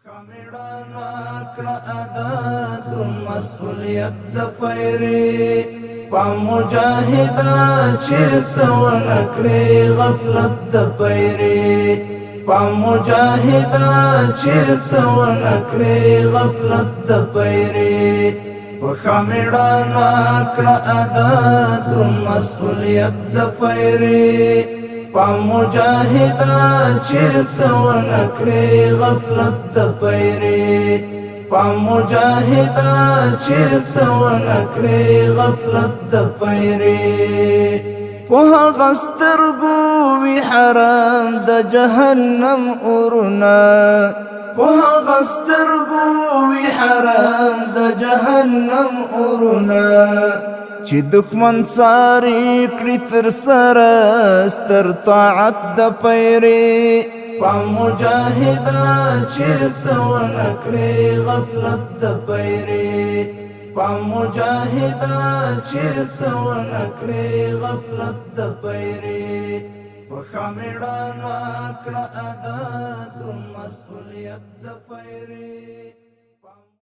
خمیړانا کړه ادا دروند مسئولیت د پیری پام مجاهدا چیرته ونکړي غفلت د پیری پام مجاهدا چیرته ونکړي غفلت د پیری په خمیړانا کړه ادا دروند مسئولیت د پیری پام مجاهدا چیرته ونکړي غفلت د پیری پام مجاهدا چیرته ونکړي غفلت د پیری په هغه سترګو وي حرام د جهنم اورونه په هغه سترګو وي حرام د جهنم اورونه چې دښمن ساري کړي تر سره ستر طاعت د پیری پام مجاهدا چیرته ونکړي غفلت د پیری پام مجاهدا چیرته ونکړي غفلت د پیری په خمیړانا کړه ادا دروند مسئولیت د پیری